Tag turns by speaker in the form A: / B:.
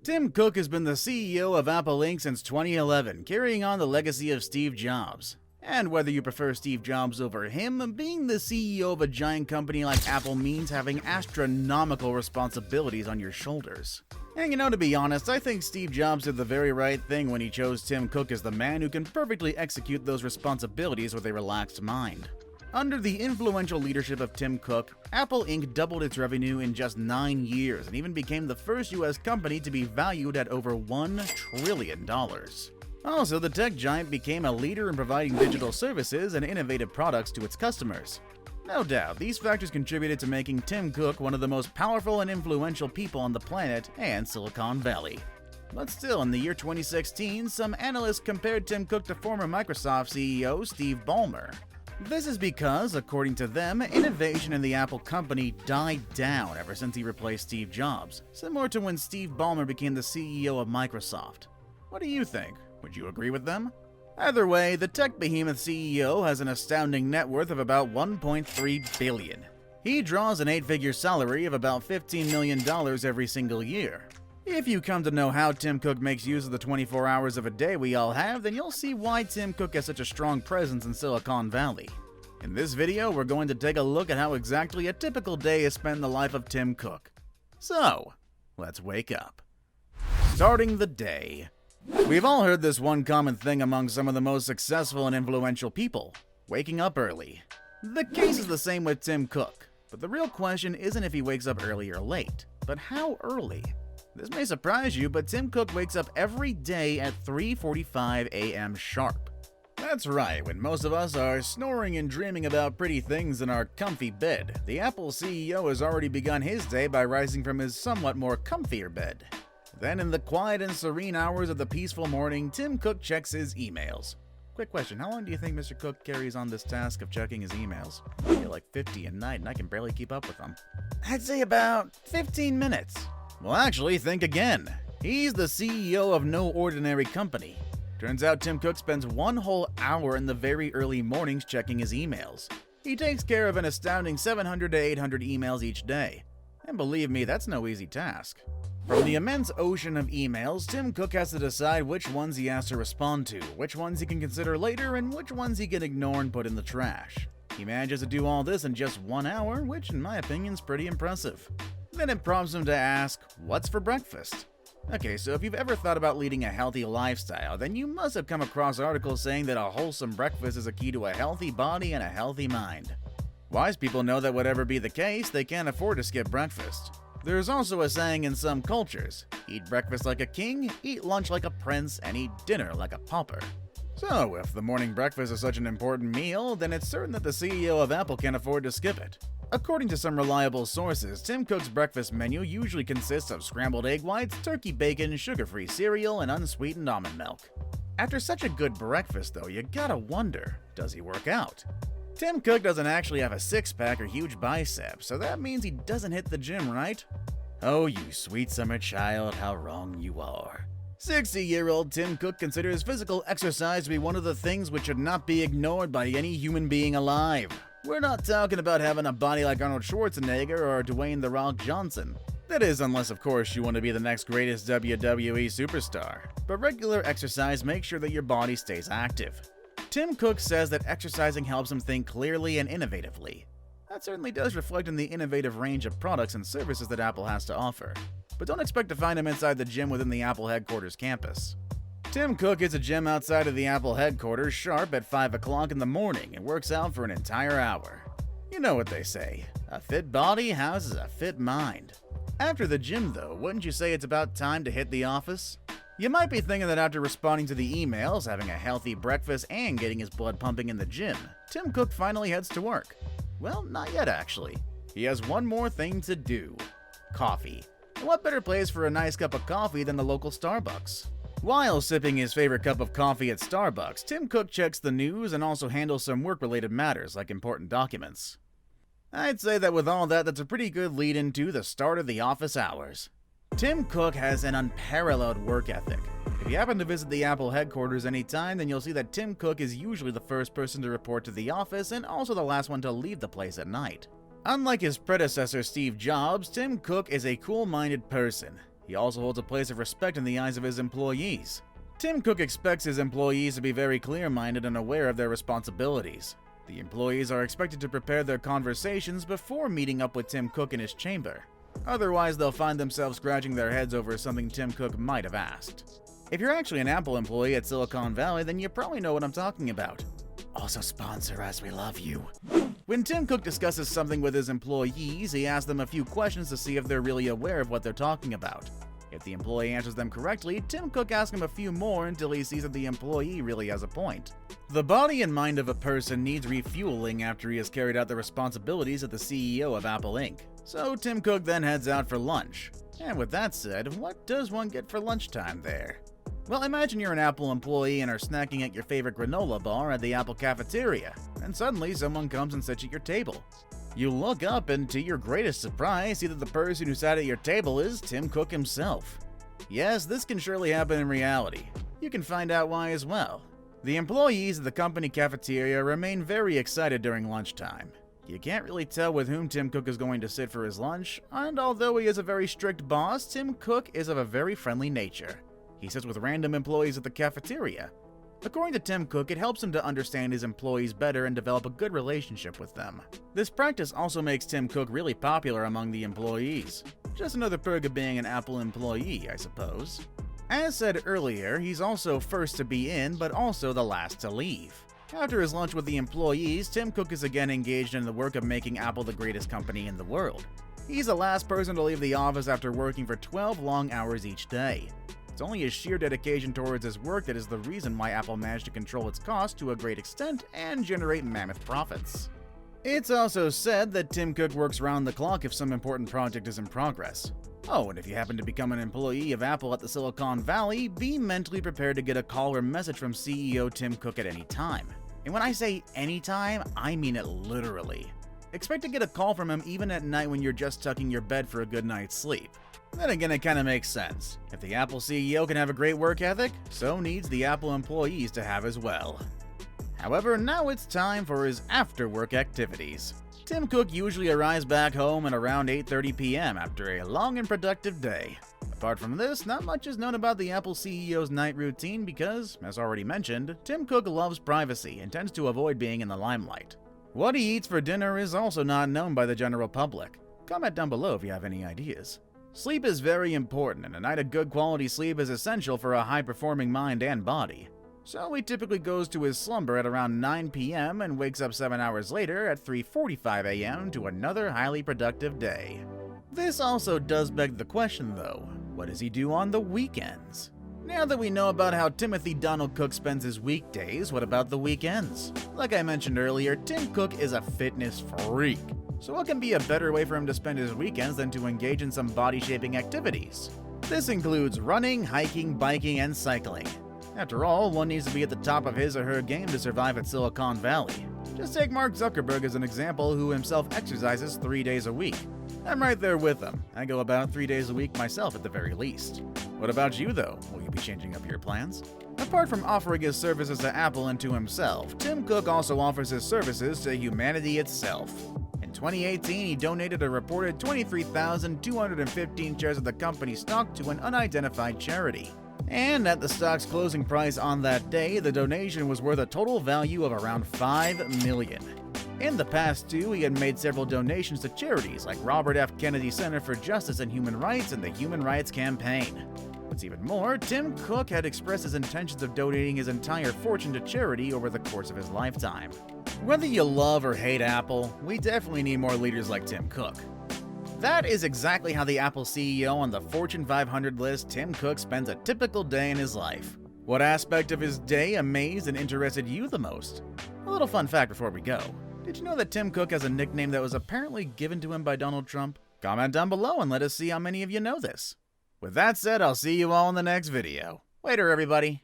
A: Tim Cook has been the CEO of Apple Inc. since 2011, carrying on the legacy of Steve Jobs. And whether you prefer Steve Jobs over him, being the CEO of a giant company like Apple means having astronomical responsibilities on your shoulders. And to be honest, I think Steve Jobs did the very right thing when he chose Tim Cook as the man who can perfectly execute those responsibilities with a relaxed mind. Under the influential leadership of Tim Cook, Apple Inc. doubled its revenue in just 9 years and even became the first US company to be valued at over $1 trillion. Also, the tech giant became a leader in providing digital services and innovative products to its customers. No doubt, these factors contributed to making Tim Cook one of the most powerful and influential people on the planet and Silicon Valley. But still, in the year 2016, some analysts compared Tim Cook to former Microsoft CEO Steve Ballmer. This is because, according to them, innovation in the Apple company died down ever since he replaced Steve Jobs, similar to when Steve Ballmer became the CEO of Microsoft. What do you think? Would you agree with them? Either way, the tech behemoth CEO has an astounding net worth of about $1.3 billion. He draws an 8-figure salary of about $15 million every single year. If you come to know how Tim Cook makes use of the 24 hours of a day we all have, then you'll see why Tim Cook has such a strong presence in Silicon Valley. In this video, we're going to take a look at how exactly a typical day is spent in the life of Tim Cook. So, let's wake up. Starting the day. We've all heard this one common thing among some of the most successful and influential people: waking up early. The case is the same with Tim Cook, but the real question isn't if he wakes up early or late, but how early. This may surprise you, but Tim Cook wakes up every day at 3:45 a.m. sharp. That's right, when most of us are snoring and dreaming about pretty things in our comfy bed, the Apple CEO has already begun his day by rising from his somewhat more comfier bed. Then in the quiet and serene hours of the peaceful morning, Tim Cook checks his emails. Quick question, how long do you think Mr. Cook carries on this task of checking his emails? I feel like 50 a night and I can barely keep up with them. I'd say about 15 minutes. Well, actually, think again. He's the CEO of no ordinary company. Turns out Tim Cook spends one whole hour in the very early mornings checking his emails. He takes care of an astounding 700 to 800 emails each day. And believe me, that's no easy task. From the immense ocean of emails, Tim Cook has to decide which ones he has to respond to, which ones he can consider later, and which ones he can ignore and put in the trash. He manages to do all this in just 1 hour, which in my opinion is pretty impressive. Then it prompts him to ask, what's for breakfast? Okay, so if you've ever thought about leading a healthy lifestyle, then you must have come across articles saying that a wholesome breakfast is a key to a healthy body and a healthy mind. Wise people know that whatever be the case, they can't afford to skip breakfast. There's also a saying in some cultures: eat breakfast like a king, eat lunch like a prince, and eat dinner like a pauper. So, if the morning breakfast is such an important meal, then it's certain that the CEO of Apple can't afford to skip it. According to some reliable sources, Tim Cook's breakfast menu usually consists of scrambled egg whites, turkey bacon, sugar-free cereal, and unsweetened almond milk. After such a good breakfast, though, you gotta wonder, does he work out? Tim Cook doesn't actually have a six-pack or huge biceps, so that means he doesn't hit the gym, right? Oh, you sweet summer child, how wrong you are. 60-year-old Tim Cook considers physical exercise to be one of the things which should not be ignored by any human being alive. We're not talking about having a body like Arnold Schwarzenegger or Dwayne "The Rock" Johnson. That is, unless of course you want to be the next greatest WWE superstar. But regular exercise makes sure that your body stays active. Tim Cook says that exercising helps him think clearly and innovatively. That certainly does reflect in the innovative range of products and services that Apple has to offer. But don't expect to find him inside the gym within the Apple headquarters campus. Tim Cook hits a gym outside of the Apple headquarters sharp at 5 o'clock in the morning and works out for an entire hour. You know what they say, a fit body houses a fit mind. After the gym though, wouldn't you say it's about time to hit the office? You might be thinking that after responding to the emails, having a healthy breakfast, and getting his blood pumping in the gym, Tim Cook finally heads to work. Well, not yet actually. He has one more thing to do. Coffee. And what better place for a nice cup of coffee than the local Starbucks? While sipping his favorite cup of coffee at Starbucks, Tim Cook checks the news and also handles some work-related matters like important documents. I'd say that with all that, that's a pretty good lead into the start of the office hours. Tim Cook has an unparalleled work ethic. If you happen to visit the Apple headquarters anytime, then you'll see that Tim Cook is usually the first person to report to the office and also the last one to leave the place at night. Unlike his predecessor Steve Jobs, Tim Cook is a cool-minded person. He also holds a place of respect in the eyes of his employees. Tim Cook expects his employees to be very clear-minded and aware of their responsibilities. The employees are expected to prepare their conversations before meeting up with Tim Cook in his chamber. Otherwise, they'll find themselves scratching their heads over something Tim Cook might have asked. If you're actually an Apple employee at Silicon Valley, then you probably know what I'm talking about. Also sponsor us, we love you. When Tim Cook discusses something with his employees, he asks them a few questions to see if they're really aware of what they're talking about. If the employee answers them correctly, Tim Cook asks him a few more until he sees that the employee really has a point. The body and mind of a person needs refueling after he has carried out the responsibilities of the CEO of Apple Inc. So Tim Cook then heads out for lunch. And with that said, what does one get for lunchtime there? Well, imagine you're an Apple employee and are snacking at your favorite granola bar at the Apple cafeteria, and suddenly someone comes and sits at your table. You look up and, to your greatest surprise, see that the person who sat at your table is Tim Cook himself. Yes, this can surely happen in reality. You can find out why as well. The employees at the company cafeteria remain very excited during lunchtime. You can't really tell with whom Tim Cook is going to sit for his lunch, and although he is a very strict boss, Tim Cook is of a very friendly nature. He sits with random employees at the cafeteria. According to Tim Cook, it helps him to understand his employees better and develop a good relationship with them. This practice also makes Tim Cook really popular among the employees. Just another perk of being an Apple employee, I suppose. As said earlier, he's also first to be in, but also the last to leave. After his lunch with the employees, Tim Cook is again engaged in the work of making Apple the greatest company in the world. He's the last person to leave the office after working for 12 long hours each day. It's only his sheer dedication towards his work that is the reason why Apple managed to control its costs to a great extent and generate mammoth profits. It's also said that Tim Cook works round the clock if some important project is in progress. Oh, and if you happen to become an employee of Apple at the Silicon Valley, be mentally prepared to get a call or message from CEO Tim Cook at any time. And when I say anytime, I mean it literally. Expect to get a call from him even at night when you're just tucking your bed for a good night's sleep. Then again, it kinda makes sense. If the Apple CEO can have a great work ethic, so needs the Apple employees to have as well. However, now it's time for his after-work activities. Tim Cook usually arrives back home at around 8:30 p.m. after a long and productive day. Apart from this, not much is known about the Apple CEO's night routine because, as already mentioned, Tim Cook loves privacy and tends to avoid being in the limelight. What he eats for dinner is also not known by the general public. Comment down below if you have any ideas. Sleep is very important, and a night of good quality sleep is essential for a high-performing mind and body. So he typically goes to his slumber at around 9 p.m. and wakes up 7 hours later at 3:45 a.m. to another highly productive day. This also does beg the question though, what does he do on the weekends? Now that we know about how Timothy Donald Cook spends his weekdays, what about the weekends? Like I mentioned earlier, Tim Cook is a fitness freak. So what can be a better way for him to spend his weekends than to engage in some body-shaping activities? This includes running, hiking, biking, and cycling. After all, one needs to be at the top of his or her game to survive at Silicon Valley. Just take Mark Zuckerberg as an example, who himself exercises 3 days a week. I'm right there with him. I go about 3 days a week myself at the very least. What about you though? Will you be changing up your plans? Apart from offering his services to Apple and to himself, Tim Cook also offers his services to humanity itself. In 2018, he donated a reported 23,215 shares of the company's stock to an unidentified charity. And at the stock's closing price on that day, the donation was worth a total value of around $5 million. In the past too, he had made several donations to charities like Robert F. Kennedy Center for Justice and Human Rights and the Human Rights Campaign. What's even more, Tim Cook had expressed his intentions of donating his entire fortune to charity over the course of his lifetime. Whether you love or hate Apple, we definitely need more leaders like Tim Cook. That is exactly how the Apple CEO on the Fortune 500 list, Tim Cook, spends a typical day in his life. What aspect of his day amazed and interested you the most? A little fun fact before we go. Did you know that Tim Cook has a nickname that was apparently given to him by Donald Trump? Comment down below and let us see how many of you know this. With that said, I'll see you all in the next video. Later, everybody.